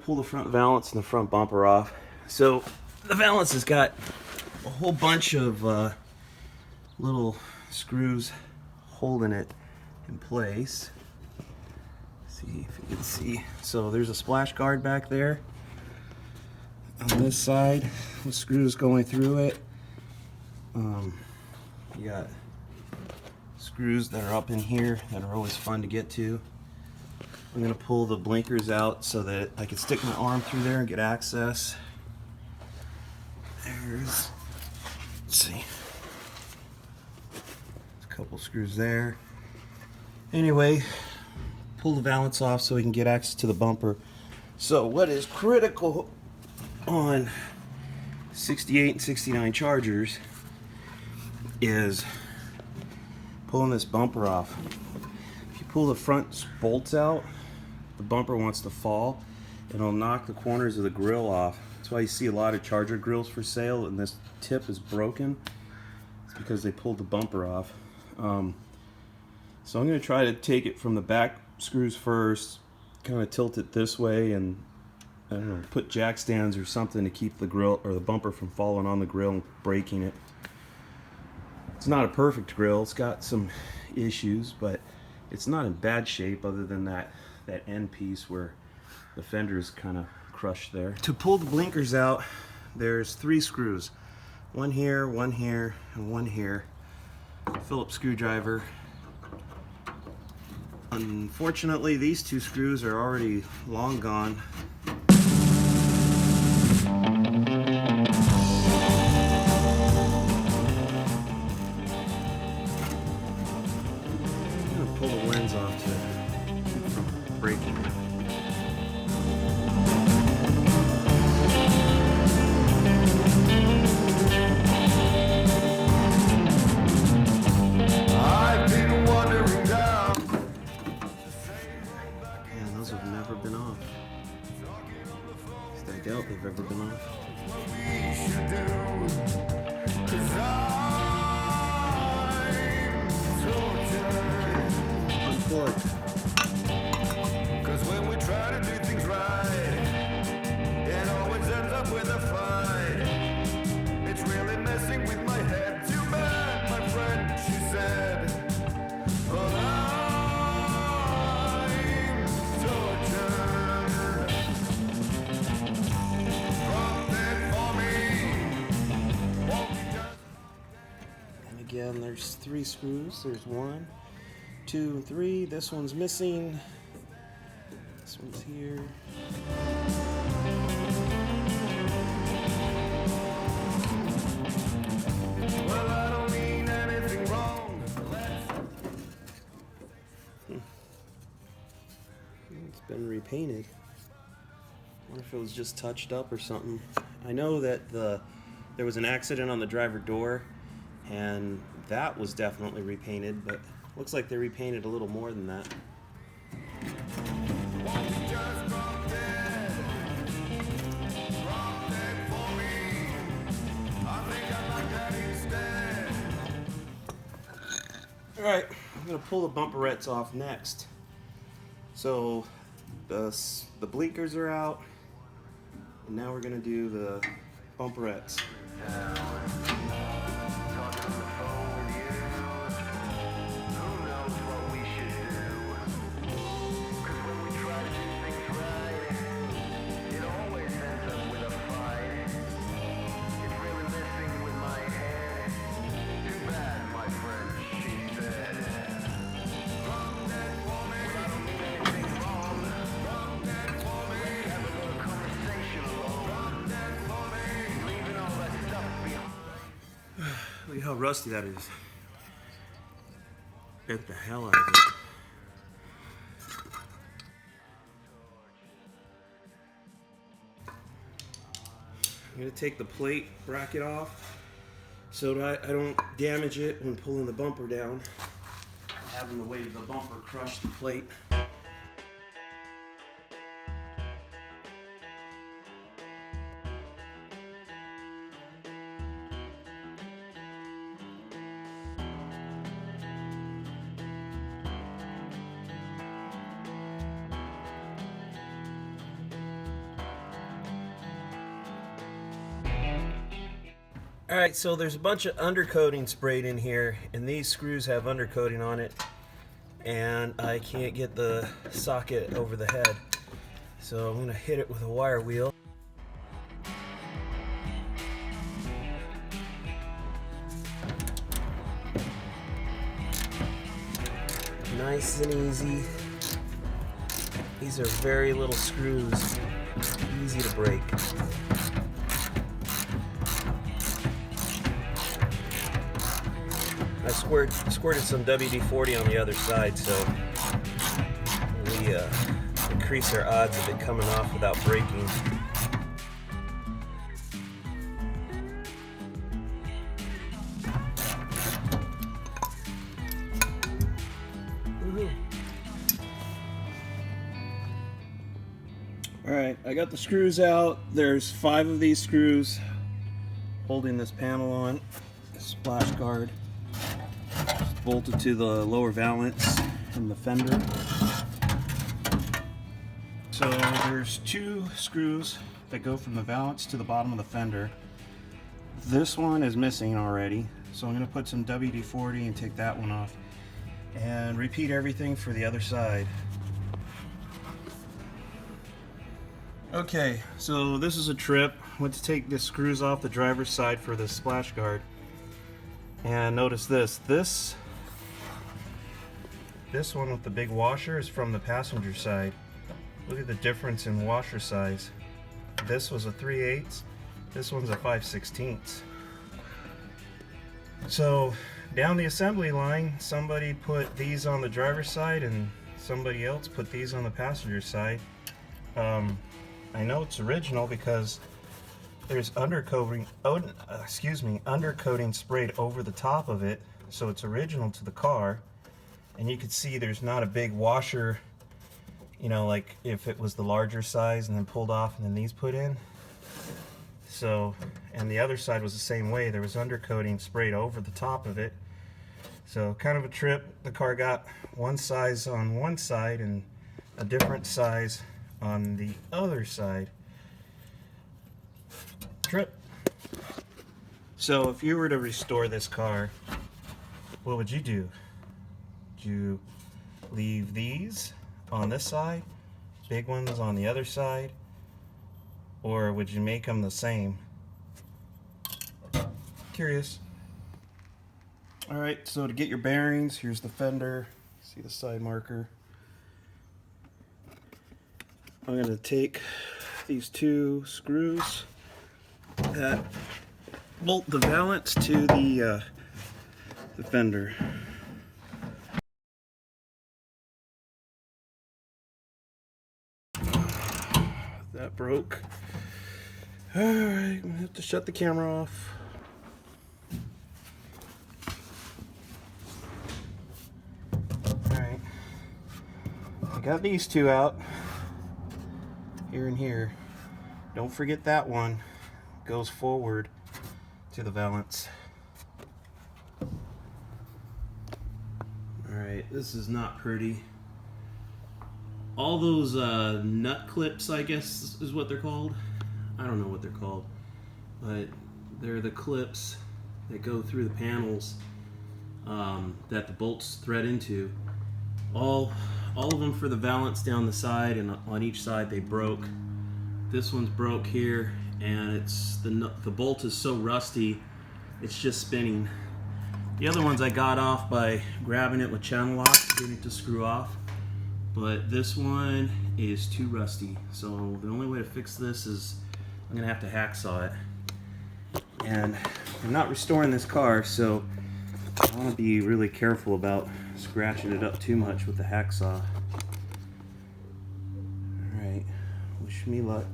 pull the front valance and the front bumper off. So the valance has got a whole bunch of little screws holding it in place. See if you can see. So there's a splash guard back there on this side with screws going through it. You got screws that are up in here that are always fun to get to. I'm going to pull the blinkers out so that I can stick my arm through there and get access. Let's see, there's a couple screws there. Anyway, pull the valance off so we can get access to the bumper. So what is critical on 68 and 69 Chargers is pulling this bumper off. If you pull the front bolts out, the bumper wants to fall and it'll knock the corners of the grill off. That's why you see a lot of Charger grills for sale and this tip is broken. It's because they pulled the bumper off. So I'm going to try to take it from the back screws first, kind of tilt it this way, and I don't know, put jack stands or something to keep the grill or the bumper from falling on the grill and breaking it. It's not a perfect grill, it's got some issues, but it's not in bad shape other than that end piece where the fender is kind of crushed there. To pull the blinkers out, there's 3 screws. One here, and one here. Phillips screwdriver. Unfortunately, these 2 screws are already long gone. Pull the lens off to keep from breaking it. I've been wandering down. Man, those have never been off. I doubt they've ever been off. Cause when we try to do things right, it always ends up with a fight. It's really messing with my head. Too bad, my friend, she said. But I'm tortured. Drop it for me. And again, there's 3 screws. There's 1, 2, and 3. This one's missing. This one's here. Well, I don't mean anything wrong. It's been repainted. I wonder if it was just touched up or something. I know that there was an accident on the driver door, and that was definitely repainted, but looks like they repainted a little more than that. Alright, I'm going to pull the bumperettes off next. So the blinkers are out, and now we're going to do the bumperettes. Look at how rusty that is. Bent the hell out of it. I'm going to take the plate bracket off so that I don't damage it when pulling the bumper down. Having the weight of the bumper crush the plate. Alright, so there's a bunch of undercoating sprayed in here, and these screws have undercoating on it, and I can't get the socket over the head. So I'm going to hit it with a wire wheel. Nice and easy. These are very little screws, easy to break. I squirted some WD-40 on the other side, so we increase our odds of it coming off without breaking. Alright, I got the screws out. There's 5 of these screws holding this panel on, this splash guard. It's bolted to the lower valance from the fender. So there's 2 screws that go from the valance to the bottom of the fender. This one is missing already, so I'm going to put some WD-40 and take that one off. And repeat everything for the other side. Okay, so this is a trip. I went to take the screws off the driver's side for the splash guard. And notice this one with the big washer is from the passenger side. Look at the difference in washer size. This was a 3/8, this one's a 5/16. So down the assembly line, somebody put these on the driver's side and somebody else put these on the passenger side. I know it's original because there's undercoating sprayed over the top of it, so it's original to the car. And you can see there's not a big washer, you know, like if it was the larger size and then pulled off and then these put in. So, and the other side was the same way. There was undercoating sprayed over the top of it. So kind of a trip. The car got one size on one side and a different size on the other side. Trip. So if you were to restore this car, what would you do? Would you leave these on this side, big ones on the other side, or would you make them the same? Curious. Alright, so to get your bearings, here's the fender. See the side marker. I'm going to take these 2 screws that bolt the valance to the fender. That broke. Alright, I'm going to have to shut the camera off. Alright, I got these 2 out. Here and here. Don't forget that one goes forward to the valance. Alright, this is not pretty. All those nut clips, I guess is what they're called. I don't know what they're called, but they're the clips that go through the panels that the bolts thread into. All of them for the valance down the side, and on each side they broke. This one's broke here, and it's the bolt is so rusty it's just spinning. The other ones I got off by grabbing it with channel lock, getting it to screw off, but this one is too rusty. So the only way to fix this is I'm gonna have to hacksaw it. And I'm not restoring this car, so I want to be really careful about scratching it up too much with the hacksaw. Alright, wish me luck.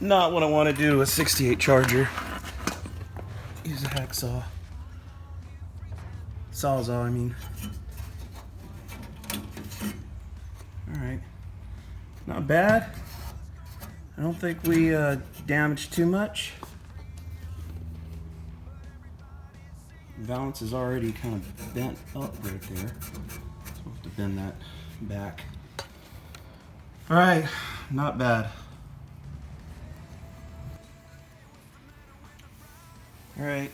Not what I want to do with a 68 Charger. Use a hacksaw. Sawzall, I mean. Alright. Not bad. I don't think we damaged too much. The valance is already kind of bent up right there. So I'll have to bend that back. Alright, not bad. Alright,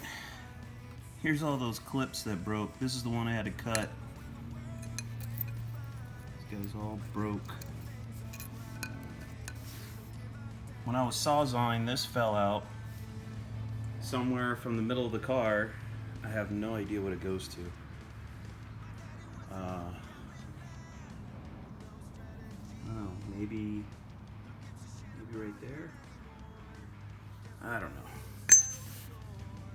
here's all those clips that broke. This is the one I had to cut. These guys all broke. When I was sawzawing, this fell out somewhere from the middle of the car. I have no idea what it goes to. I don't know, maybe right there? I don't know.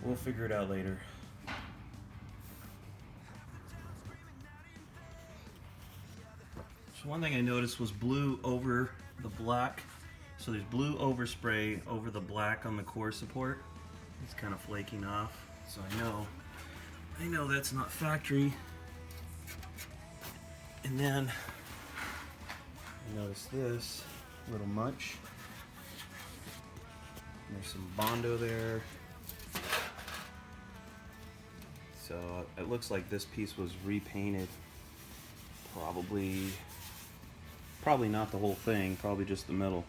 We'll figure it out later. So one thing I noticed was blue over the black. So there's blue overspray over the black on the core support. It's kind of flaking off. So I know that's not factory. And then I noticed this little munch. There's some Bondo there. So it looks like this piece was repainted. Probably not the whole thing, probably just the middle.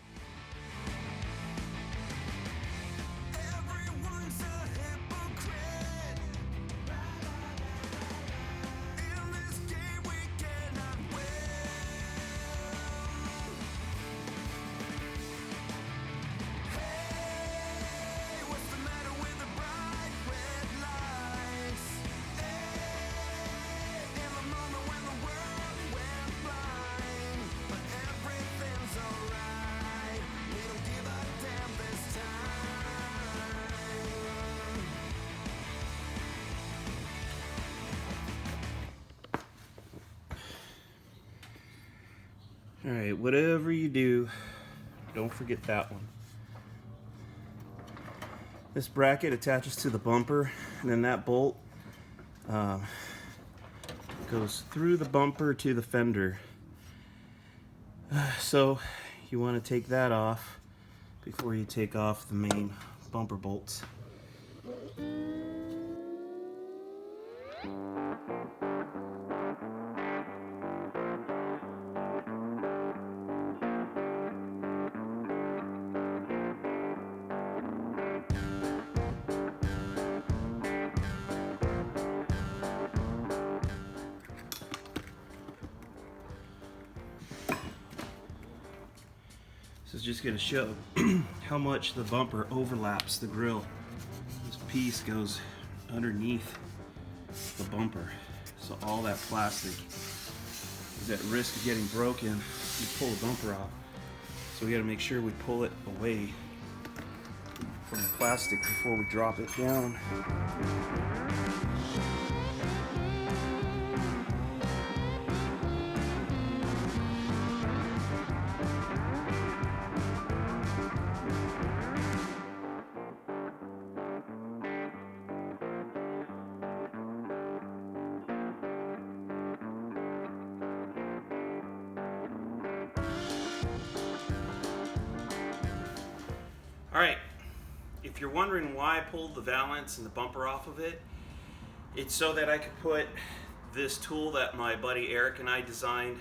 Alright, whatever you do, don't forget that one. This bracket attaches to the bumper, and then that bolt goes through the bumper to the fender. So you want to take that off before you take off the main bumper bolts. This is just going to show how much the bumper overlaps the grille. This piece goes underneath the bumper, so all that plastic is at risk of getting broken. You pull the bumper off, so we got to make sure we pull it away from the plastic before we drop it down. Alright, if you're wondering why I pulled the valance and the bumper off of it, it's so that I could put this tool that my buddy Eric and I designed.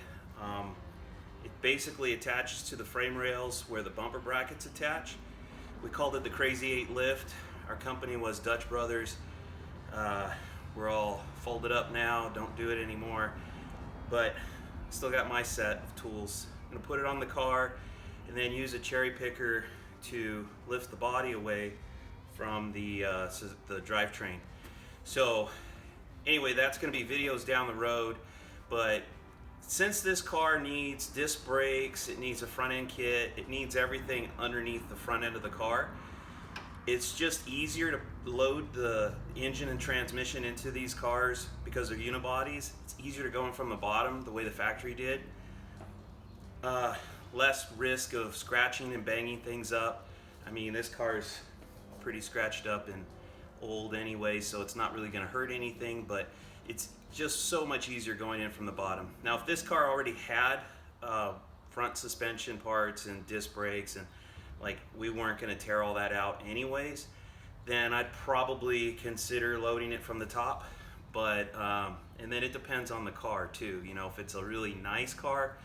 It basically attaches to the frame rails where the bumper brackets attach. We called it the Crazy 8 lift. Our company was Dutch Brothers. We're all folded up now, don't do it anymore, but still got my set of tools. I'm going to put it on the car and then use a cherry picker to lift the body away from the drivetrain. So anyway, that's going to be videos down the road, but since this car needs disc brakes, it needs a front end kit, it needs everything underneath the front end of the car, it's just easier to load the engine and transmission into these cars because they're unibodies. It's easier to go in from the bottom the way the factory did. Less risk of scratching and banging things up. I mean, this car's pretty scratched up and old anyway, so it's not really going to hurt anything, but it's just so much easier going in from the bottom. Now, if this car already had front suspension parts and disc brakes and like we weren't going to tear all that out anyways, then I'd probably consider loading it from the top. But and then it depends on the car too. You know, if it's a really nice car,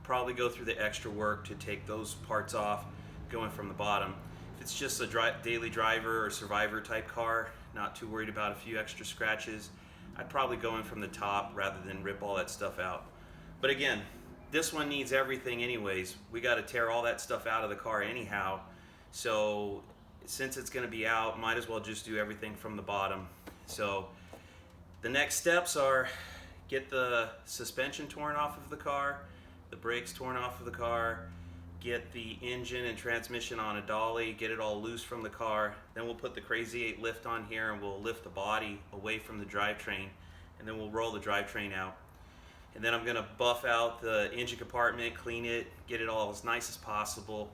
probably go through the extra work to take those parts off going from the bottom. If it's just a daily driver or survivor type car, not too worried about a few extra scratches, I'd probably go in from the top rather than rip all that stuff out. But again, this one needs everything anyways. We got to tear all that stuff out of the car anyhow. So since it's going to be out, might as well just do everything from the bottom. So the next steps are get the suspension torn off of the car, the brakes torn off of the car, get the engine and transmission on a dolly, get it all loose from the car. Then we'll put the Crazy 8 lift on here and we'll lift the body away from the drivetrain, and then we'll roll the drivetrain out. And then I'm going to buff out the engine compartment, clean it, get it all as nice as possible,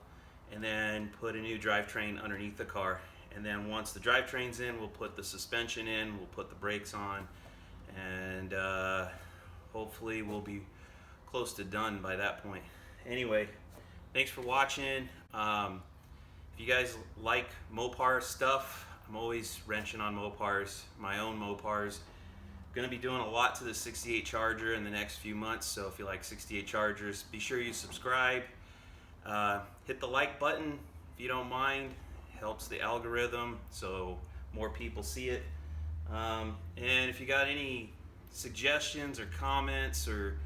and then put a new drivetrain underneath the car. And then once the drivetrain's in, we'll put the suspension in, we'll put the brakes on, and hopefully we'll be close to done by that point. Anyway, thanks for watching. If you guys like Mopar stuff, I'm always wrenching on Mopars, my own Mopars. Going to be doing a lot to the 68 Charger in the next few months, so if you like 68 Chargers, be sure you subscribe. Hit the like button if you don't mind. Helps the algorithm so more people see it. And if you got any suggestions or comments or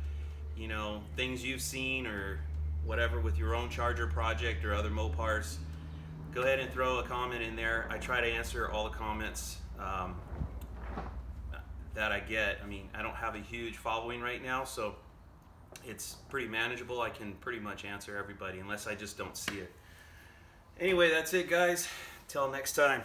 things you've seen or whatever with your own Charger project or other Mopars, go ahead and throw a comment in there. I try to answer all the comments that I get. I mean, I don't have a huge following right now, so it's pretty manageable. I can pretty much answer everybody unless I just don't see it. Anyway, that's it, guys. Till next time.